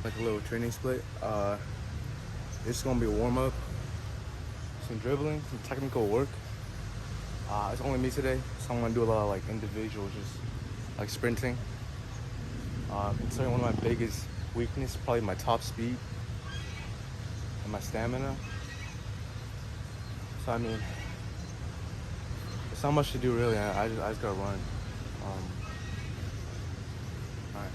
Like a little training split. It's gonna be a warm up, some dribbling, some technical work. It's only me today, so I'm gonna do a lot of like individual, just like sprinting. Considering one of my biggest weakness, probably my top speed and my stamina. So I mean, it's not much to do really. I just gotta run. All right.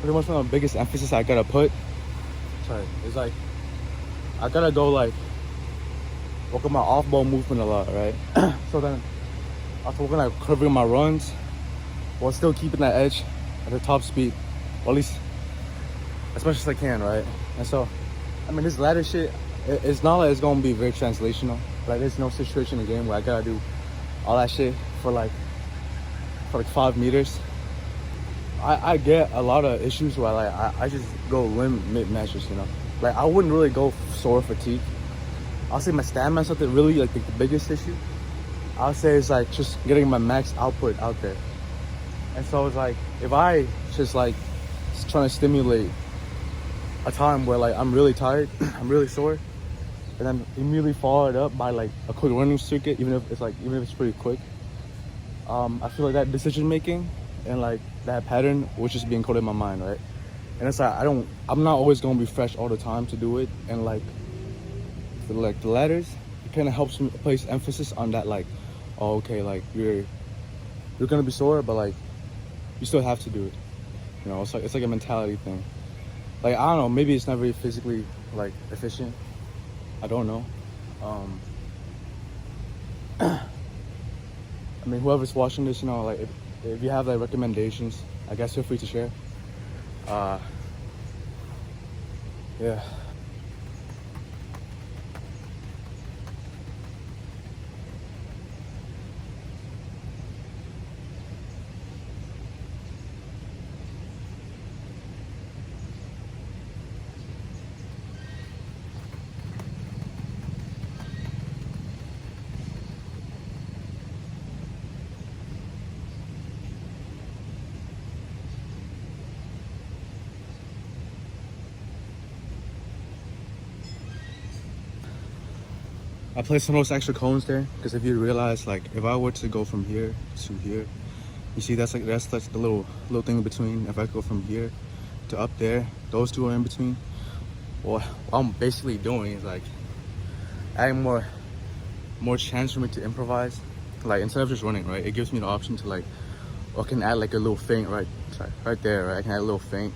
Pretty much one of the biggest emphasis I gotta put. Sorry, it's like I gotta go like work on my off ball movement a lot, right? So then I have to work on like curving my runs while still keeping that edge at the top speed, or at least as much as I can, right? And so, I mean, this ladder shit, it's not like it's gonna be very translational. Like, there's no situation in the game where I gotta do all that shit for like 5 meters. I get a lot of issues where like I just go limb mid matches, you know. Like, I wouldn't really go sore fatigue. I'll say my stamina is something really like the biggest issue. I'll say it's like just getting my max output out there. And so it's like if I just like trying to stimulate a time where like I'm really tired, I'm really sore, and then immediately follow it up by like a quick running circuit, even if it's pretty quick. I feel like that decision making and like that pattern which is being coded in my mind, right? And it's like I'm not always gonna be fresh all the time to do it. And like the ladders, it kind of helps me place emphasis on that, like, oh, okay, like you're gonna be sore, but like you still have to do it, you know. It's like a mentality thing. Like, I don't know, maybe it's not very physically like efficient, I don't know. I mean, whoever's watching this, you know, like if you have like recommendations, I guess feel free to share. Yeah. I placed some of those extra cones there because if you realize, like, if I were to go from here to here, you see that's the little thing in between. If I go from here to up there, those two are in between. Well, what I'm basically doing is like adding more chance for me to improvise. Like, instead of just running, right, it gives me the option to like, I can add like a little feint right there, right? I can add a little feint,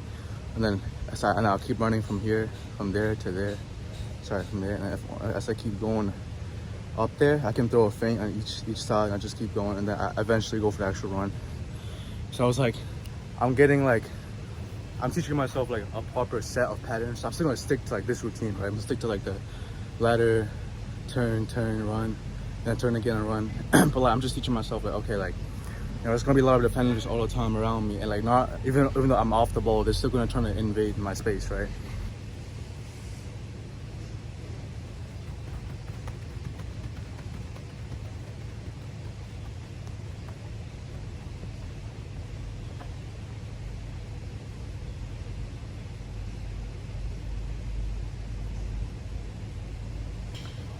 and then and I'll keep running from here, from there to there. From there, and as I keep going up there, I can throw a feint on each side, and I just keep going, and then I eventually go for the actual run. So I was like, I'm teaching myself like a proper set of patterns. So I'm still gonna stick to like this routine, right? I'm gonna stick to like the ladder, turn, run, then turn again and run. But like, I'm just teaching myself like, okay, like, you know, there's gonna be a lot of defenders all the time around me, and like, not even though I'm off the ball, they're still gonna try to invade my space, right?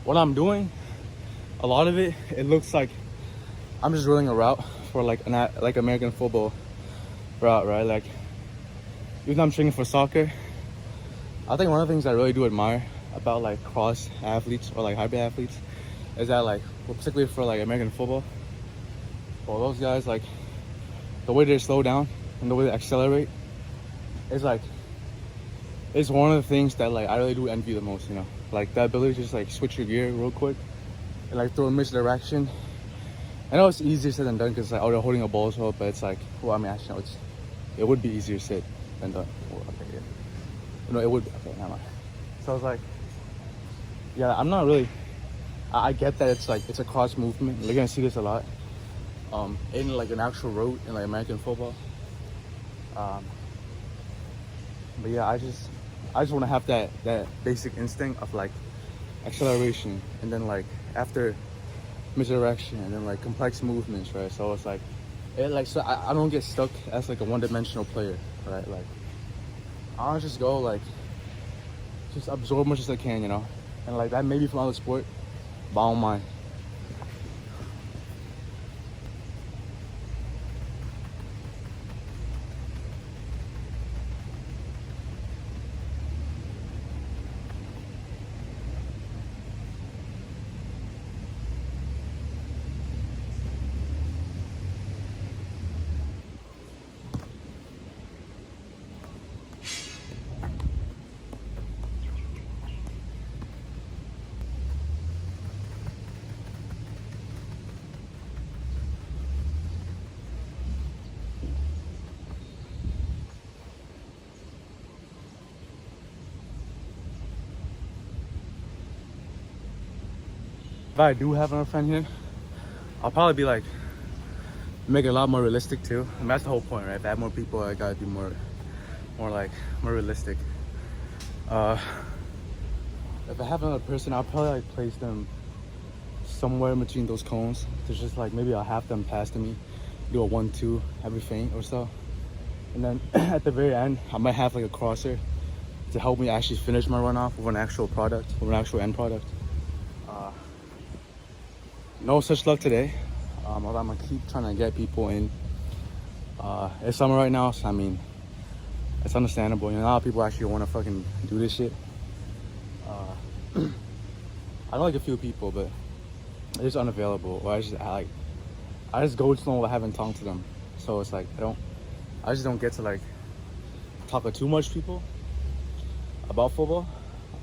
What I'm doing, a lot of it looks like I'm just running a route for like American football route, right? Like, even though I'm training for soccer, I think one of the things I really do admire about like cross athletes or like hybrid athletes is that like, well, particularly for like American football, well, those guys, like the way they slow down and the way they accelerate is like, it's one of the things that like I really do envy the most, you know, like the ability to just like switch your gear real quick and like throw a misdirection. I know it's easier said than done because like, oh, they're holding a ball so, but it's like, well, I mean, actually, no, it would be easier said than done. Well, okay, yeah. No, it would be. Okay, never mind. So I was like, yeah, I'm not really, I get that it's like, it's a cross movement. You're gonna see this a lot in like an actual road in like American football. But yeah, I just want to have that basic instinct of like acceleration, and then like after misdirection, and then like complex movements, right? So it's like, so I don't get stuck as like a one-dimensional player, right? Like I'll just go like, just absorb much as I can, you know? And like that may be from other sport, but I don't mind. If I do have another friend here, I'll probably be like, make it a lot more realistic too. And that's the whole point, right? If I have more people, I gotta be more realistic. If I have another person, I'll probably like place them somewhere in between those cones. To just like, maybe I'll have them pass to me, do a 1-2 every feint or so. And then at the very end, I might have like a crosser to help me actually finish my runoff with an actual product, with an actual end product. No such luck today. I'm gonna keep trying to get people in. It's summer right now, so I mean, it's understandable. You know, a lot of people actually want to fucking do this shit. I know like a few people, but they're just unavailable. Or I just go to them without having talked to them. So it's like I just don't get to like talk to too much people about football,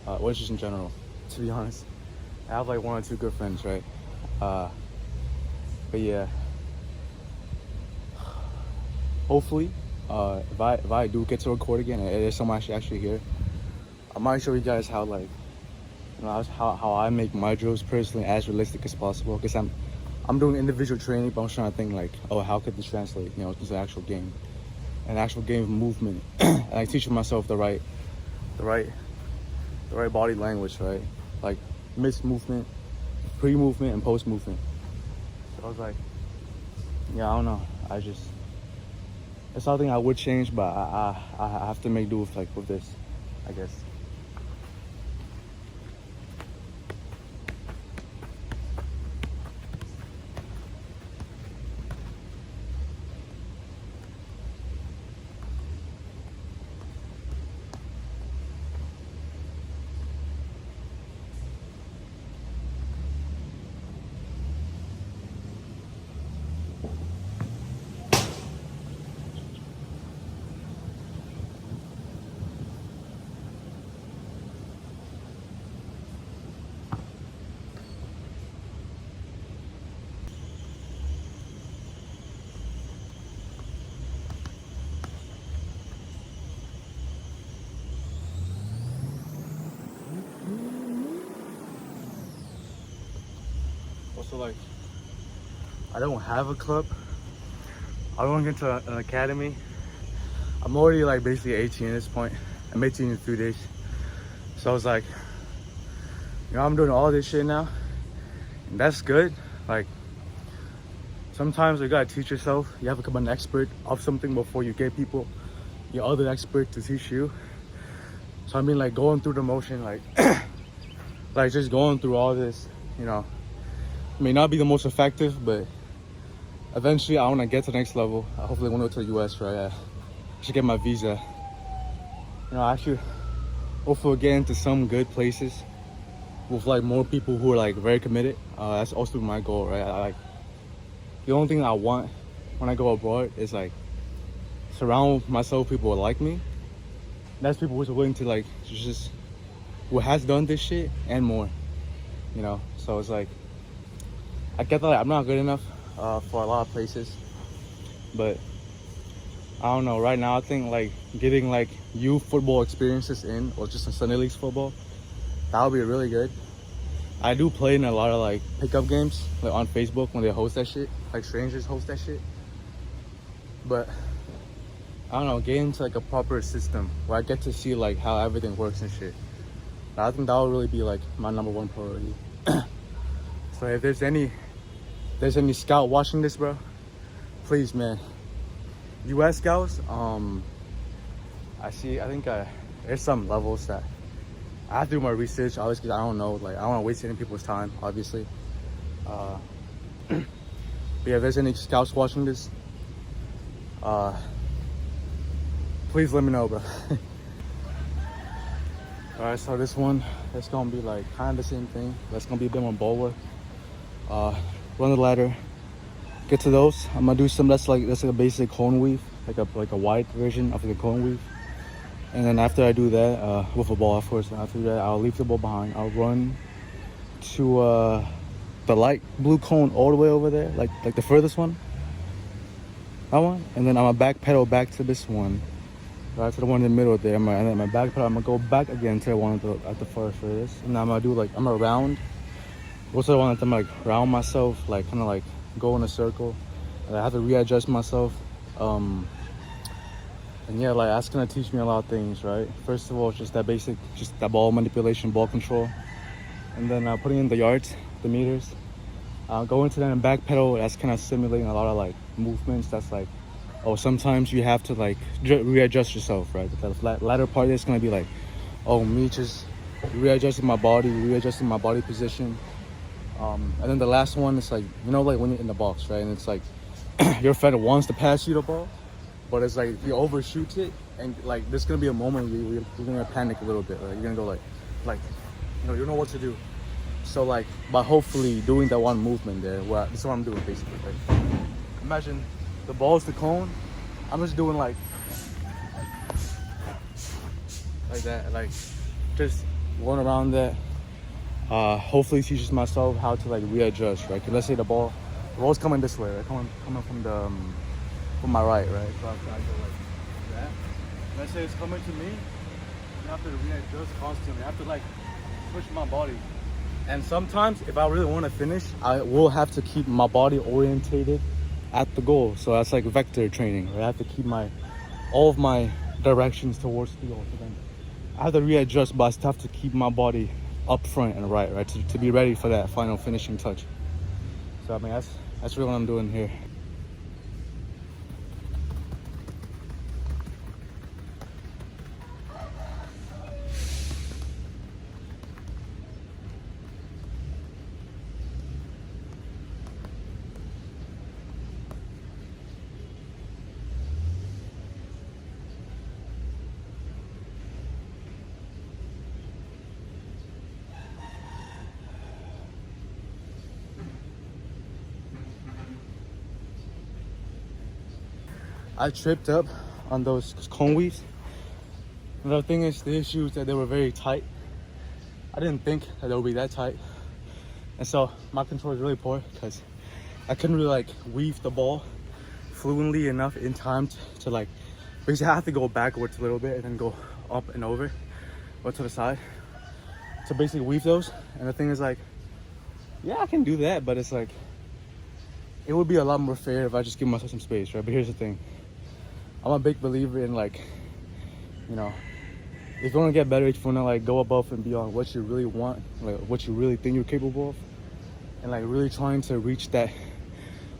or just in general. To be honest, I have like 1 or 2 good friends, right? But yeah, hopefully, if I do get to record again and there's someone actually here, I might show you guys how like, you know, how I make my drills personally as realistic as possible. Because I'm doing individual training, but I'm trying to think like, oh, how could this translate, you know, to the actual game, an actual game of movement, and like teaching myself the right body language, right? Like mid movement, pre-movement, and post-movement. So I was like, yeah, I don't know. It's something I would change, but I have to make do with this, I guess. Also, like, I don't have a club. I don't get to an academy. I'm already like basically 18 at this point. I'm 18 in 3 days. So I was like, you know, I'm doing all this shit now, and that's good. Like, sometimes you gotta teach yourself. You have to become an expert of something before you get people, your other expert, to teach you. So I mean, like, going through the motion, like, like just going through all this, you know, may not be the most effective, but eventually I want to get to the next level. I hopefully want to go to the US, right? I should get my visa actually hopefully get into some good places with like more people who are like very committed. That's also my goal, right? Like the only thing I want when I go abroad is like surround myself with people who like me. That's people who's willing to like just who has done this shit and more, So it's like I get that I'm not good enough for a lot of places, but I don't know. Right now, I think like getting like youth football experiences in, or just a Sunday Leagues football, that would be really good. I do play in a lot of like pickup games, like on Facebook when they host that shit, like strangers host that shit. But I don't know, get into like a proper system where I get to see like how everything works and shit. I think that would really be like my number one priority. So if there's any scout watching this, bro, please, man. US scouts, I think there's some levels that I have to do my research, obviously, because I don't know, like I don't want to waste any people's time, obviously. But yeah, if there's any scouts watching this, please let me know, bro. Alright, so this one, it's gonna be like kind of the same thing. That's gonna be a bit more ball work. Run the ladder, get to those. I'm gonna do some that's like a basic cone weave, like a wide version of like a cone weave. And then after I do that, with a ball, of course, after that, I'll leave the ball behind. I'll run to the light blue cone all the way over there, like the furthest one. That one. And then I'm gonna backpedal back to this one, right to the one in the middle there. And then my backpedal, I'm gonna go back again to the one at the furthest. And then I'm gonna do like, I'm gonna round. What's the one that I'm like round myself, like kind of like go in a circle. And I have to readjust myself. And yeah, like that's gonna teach me a lot of things, right? First of all, just that basic, just that ball manipulation, ball control. And then putting in the yards, the meters. Go into that and backpedal, that's kind of simulating a lot of like movements. That's like, sometimes you have to like readjust yourself, right? The latter part is gonna be like, me just readjusting my body position. And then the last one is like, like when you're in the box, right? And it's like, your friend wants to pass you the ball, but it's like he overshoots it, and like there's gonna be a moment where you're gonna panic a little bit. Like, you're gonna go like, you don't know what to do. So like, by hopefully doing that one movement there, this is what I'm doing basically. Like, imagine the ball's the cone. I'm just doing like that, like just going around that. Hopefully teaches myself how to like readjust, right? Cause let's say the ball's coming this way, right? Coming from my right, right? So I go like that. Let's say it's coming to me. I have to readjust constantly. I have to like push my body. And sometimes, if I really want to finish, I will have to keep my body orientated at the goal. So that's like vector training, right? I have to keep all of my directions towards the goal. So then I have to readjust, but I still have to keep my body up front and right, to be ready for that final finishing touch. So I mean, that's really what I'm doing here. I tripped up on those cone weaves. And the thing is, the issue is that they were very tight. I didn't think that they would be that tight. And so my control is really poor because I couldn't really like weave the ball fluently enough in time to like, basically I have to go backwards a little bit and then go up and over or to the side to basically weave those. And the thing is like, yeah, I can do that, but it's like, it would be a lot more fair if I just give myself some space, right? But here's the thing. I'm a big believer in like, if you want to get better, if you want to like go above and beyond what you really want, like what you really think you're capable of, and like really trying to reach that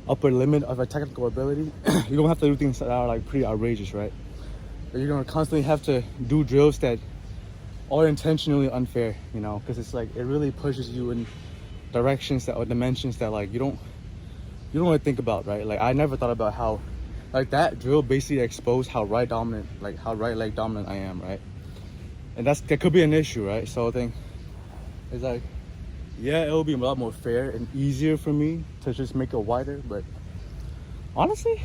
upper limit of a technical ability, you're gonna have to do things that are like pretty outrageous, right? But you're gonna constantly have to do drills that are intentionally unfair, because it's like it really pushes you in directions or dimensions that like you don't really think about, right? Like I never thought about how like that drill basically exposed how right leg dominant I am, right? And that could be an issue, right? So I think it's like, yeah, it'll be a lot more fair and easier for me to just make it wider. But honestly,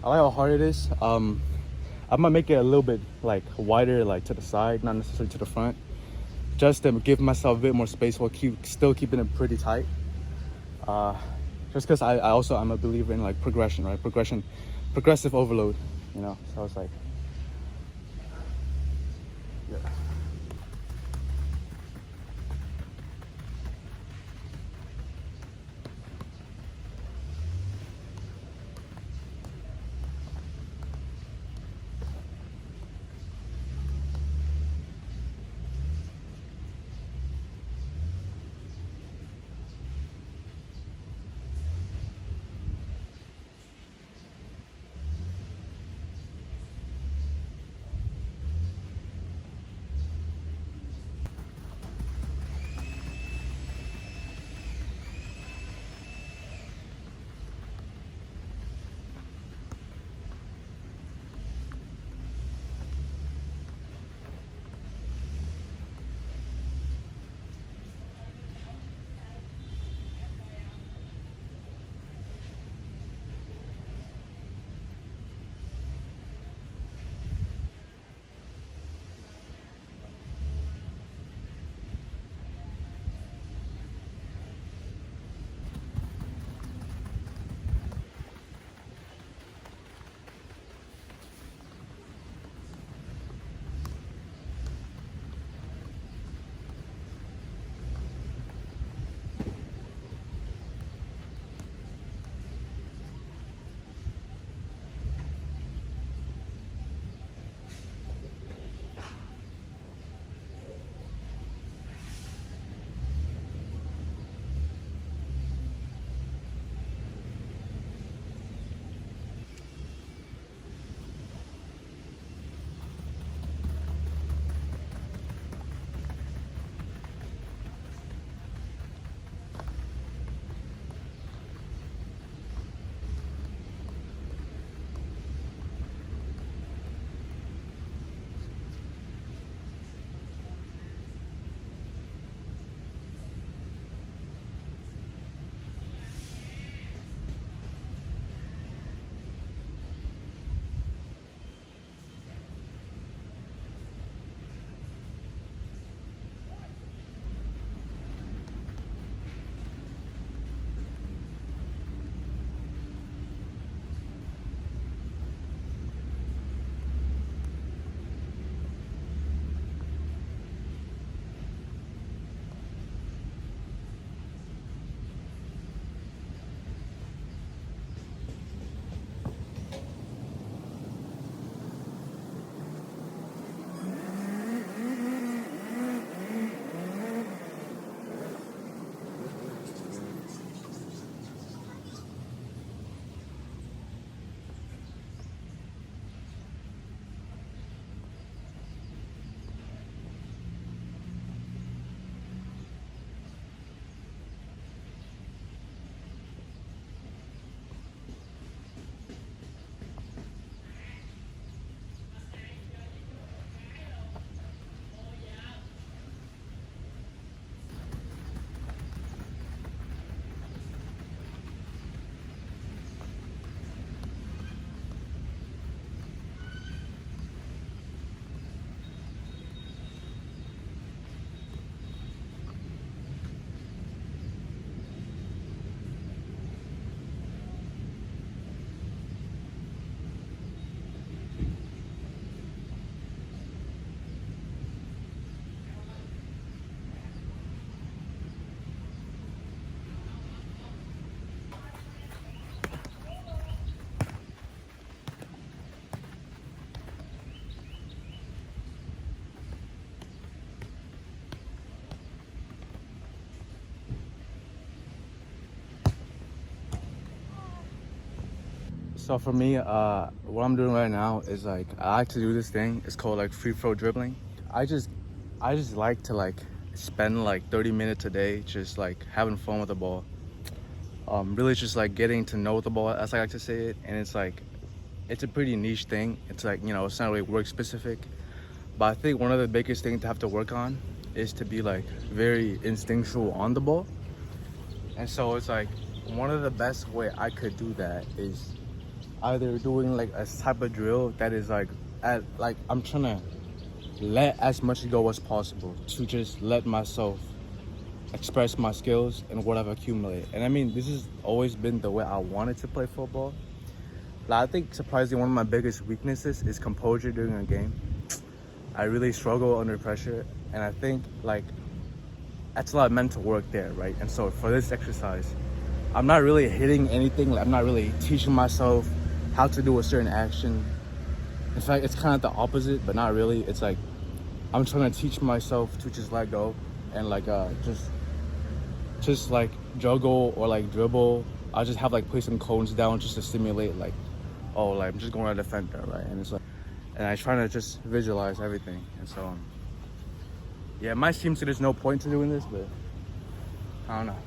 I like how hard it is. I might make it a little bit like wider, like to the side, not necessarily to the front, just to give myself a bit more space while still keeping it pretty tight. Just because I'm a believer in like progression, right? Progressive overload, you know. So it's like, yeah. So for me, what I'm doing right now is like I like to do this thing. It's called like free throw dribbling. I just like to like spend like 30 minutes a day just like having fun with the ball. Really just like getting to know the ball, as I like to say it. And it's like it's a pretty niche thing. It's like, you know, it's not really work specific, But I think one of the biggest things to have to work on is to be like very instinctual on the ball. And so it's like one of the best way I could do that is either doing like a type of drill that is like I'm trying to let as much go as possible to just let myself express my skills and what I've accumulated. And I mean, this has always been the way I wanted to play football. But I think surprisingly one of my biggest weaknesses is composure during a game. I really struggle under pressure, and I think like that's a lot of mental work there, right? And so for this exercise, I'm not really hitting anything. Like, I'm not really teaching myself how to do a certain action. In fact, it's kind of the opposite, but not really. It's like I'm trying to teach myself to just let go and like just like juggle or like dribble. I just have like play some cones down just to simulate like, oh, like I'm just going to defend there, right? And it's like, and I try to just visualize everything. And so yeah, it might seem to there's no point to doing this, but I don't know.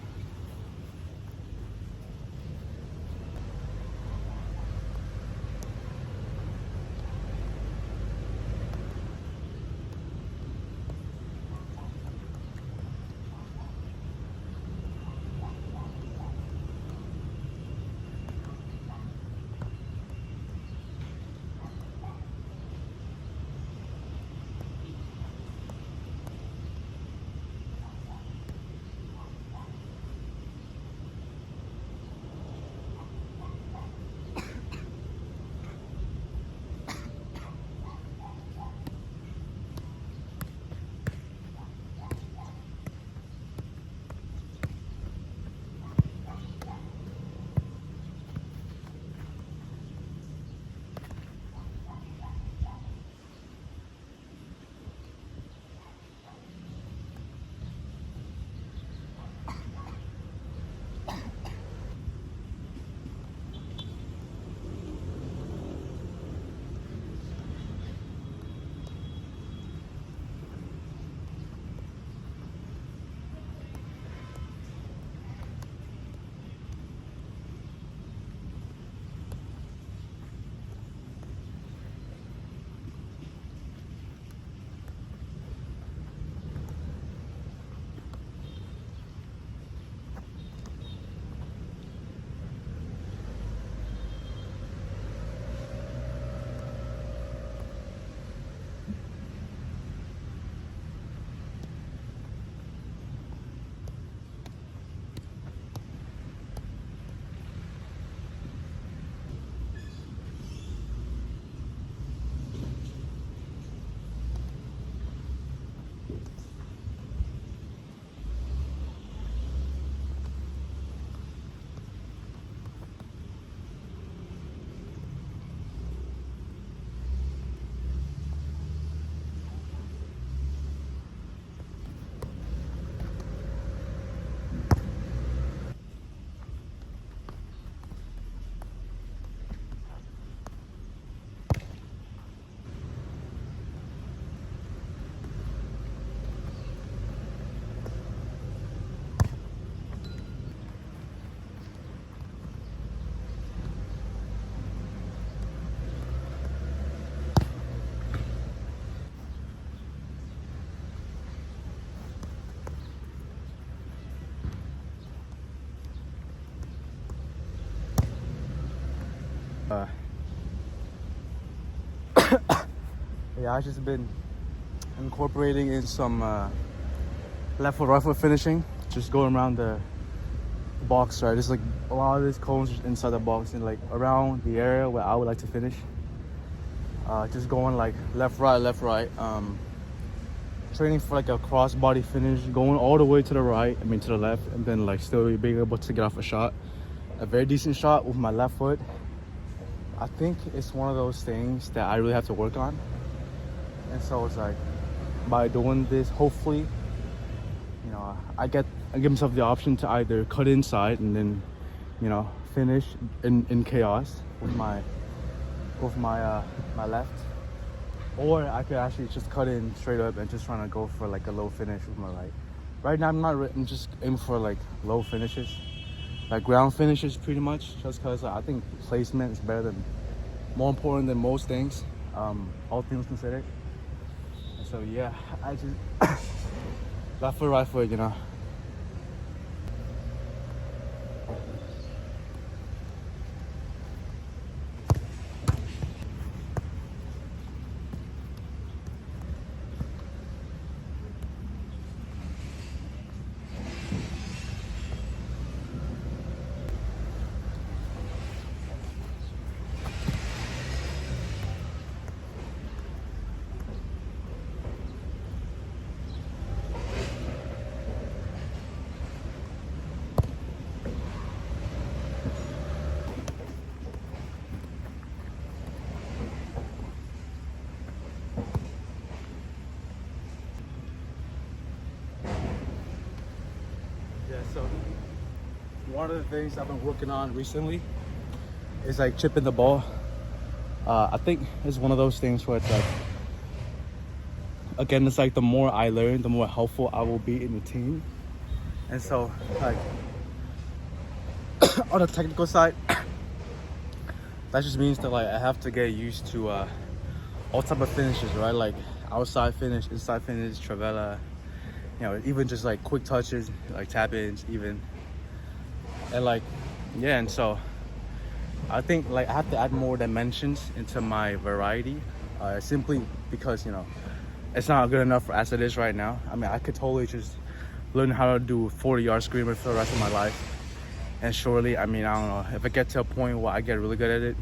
Yeah, I've just been incorporating in some left foot, right foot finishing, just going around the box, right? There's like a lot of these cones inside the box and like around the area where I would like to finish. Just going like left, right. Training for like a cross body finish, going all the way to the right, to the left, and then like still being able to get off a shot, a very decent shot with my left foot. I think it's one of those things that I really have to work on. And so it's like, by doing this, hopefully, I give myself the option to either cut inside and then, finish in chaos with my left, or I could actually just cut in straight up and just trying to go for like a low finish with my right. Right now, I'm just aiming for like low finishes, like ground finishes, pretty much, just because I think placement is more important than most things, all things considered. So yeah, I just left foot, right foot, you know. Yeah, so one of the things I've been working on recently is like chipping the ball. I think it's one of those things where it's like, again, it's like the more I learn, the more helpful I will be in the team. And so, like, on the technical side, that just means that like I have to get used to all type of finishes, right? Like outside finish, inside finish, trivela, you know, even just like quick touches, like tap-ins, even. And like, yeah, and so I think like I have to add more dimensions into my variety, simply because, you know, it's not good enough as it is right now. I mean, I could totally just learn how to do 40-yard screamer for the rest of my life. And surely, I mean, I don't know, if I get to a point where I get really good at it,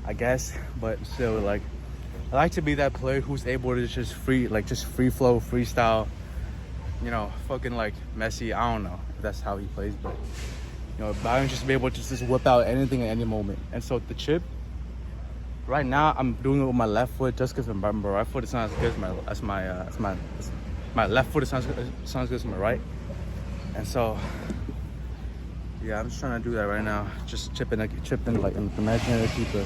I guess, but still, like, I like to be that player who's able to just free flow, freestyle, you know, fucking like Messi. I don't know if that's how he plays, but, you know, Bayern just be able to just whip out anything at any moment. And so the chip, right now, I'm doing it with my left foot just because my right foot is not as good as my left foot is not as good as my right. And so, yeah, I'm just trying to do that right now. Just chipping like an imaginary keeper.